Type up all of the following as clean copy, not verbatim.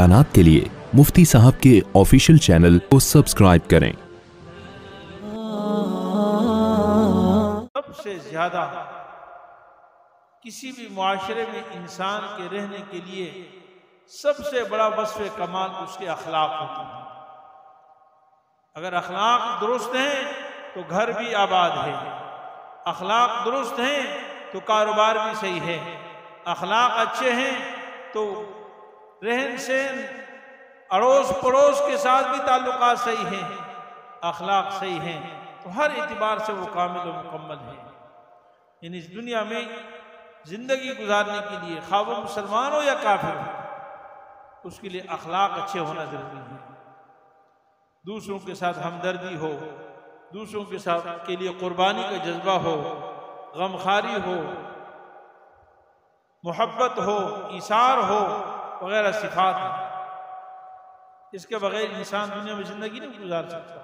बयानात के लिए मुफ्ती साहब के ऑफिशियल चैनल को सब्सक्राइब करें। सबसे ज्यादा किसी भी मुआशरे में इंसान के रहने के लिए सबसे बड़ा वस्फ़े कमाल उसके अखलाक होते हैं। अगर अखलाक दुरुस्त हैं तो घर भी आबाद है, अखलाक दुरुस्त हैं तो कारोबार भी सही है, अखलाक अच्छे हैं तो रहन सहन अड़ोस पड़ोस के साथ भी ताल्लुकात सही हैं, अखलाक सही हैं तो हर एतबार से वो कामिल और मुकम्मल है। यानी इस दुनिया में ज़िंदगी गुजारने के लिए खा वो मुसलमान हो या काफिर हो, उसके लिए अखलाक अच्छे होना ज़रूरी है। दूसरों के साथ हमदर्दी हो, दूसरों के साथ के लिए कुर्बानी का जज्बा हो, गमखारी हो, मोहब्बत हो, ईसार हो वगैरह सिफात हैं। इसके बगैर इंसान दुनिया में ज़िंदगी नहीं गुजार सकता।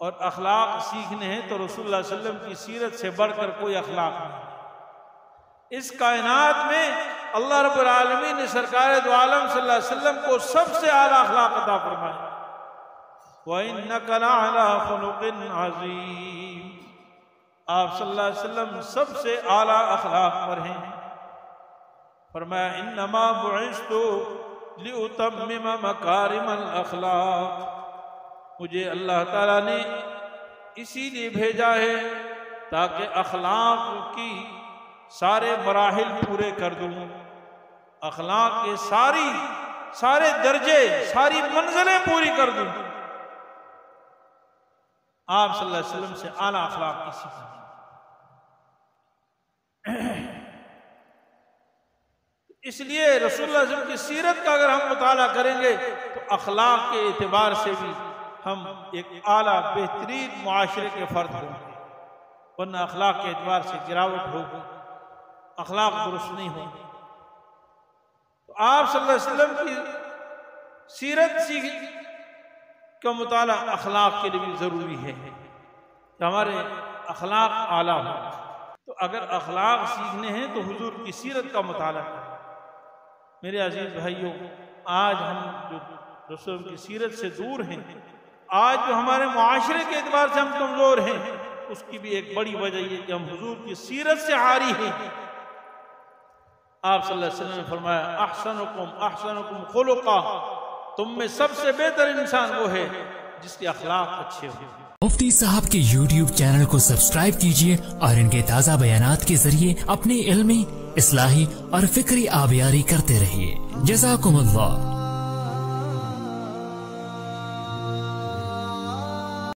और अखलाक सीखने हैं तो रसूलुल्लाह सल्लल्लाहु अलैहि वसल्लम की सीरत से बढ़कर कोई अखलाक नहीं। इस कायनात में अल्लाह रब्बुल आलमीन ने सरकार दो आलम सल्लल्लाहु अलैहि वसल्लम को सबसे आला अखलाक अता फरमाया। व इन्नका लअला खुलुकिन अज़ीम, आप सल्लल्लाहु अलैहि वसल्लम सबसे आला अखलाक पर हैं। फरमाया इन्नमा बुइस्तु लिउतम्मिम मकारिमल अखलाक, मुझे अल्लाह ताला ने इसीलिए भेजा है ताकि अखलाक की सारे मराहिल पूरे कर दूं, अखलाक के सारे दर्जे सारी मंजिलें पूरी कर दूं। आप सल्लल्लाहु अलैहि वसल्लम से आला अखलाक की सीखा। इसलिए रसूलुल्लाह सल्लल्लाहु अलैहि वसल्लम की सीरत का अगर हम मुताला करेंगे तो अखलाक के एतबार से भी हम एक आला बेहतरीन मुआशरे के फर्द होंगे। वरना अखलाक के एतबार से गिरावट होगी, अखलाक दुरुस्त नहीं होंगे। तो आप सल्लल्लाहु अलैहि वसल्लम की सीरत सीख का मुताला अखलाक के लिए भी ज़रूरी है कि हमारे अखलाक आला हो। तो अगर अखलाक सीखने हैं तो हुजूर की सीरत का मुताला करें। मेरे अजीज भाइयों, आज हम जो रसूल की सीरत से दूर हैं, आज जो हमारे मुआशरे के एतबार से हम कमज़ोर हैं, उसकी भी एक बड़ी वजह ये कि हम हुजूर की सीरत से आरी हैं। आप सल्लल्लाहु अलैहि वसल्लम ने फरमाया अहसनुकुम खुलुक़ा, तुम में सबसे बेहतर इंसान वो है जिसके अखलाक अच्छे हो। मुफ्ती साहब के YouTube चैनल को सब्सक्राइब कीजिए और इनके ताज़ा बयानात के जरिए अपने इल्मी, इस्लाही और फिक्री आबियारी करते रहिए। जज़ाकुमुल्लाह।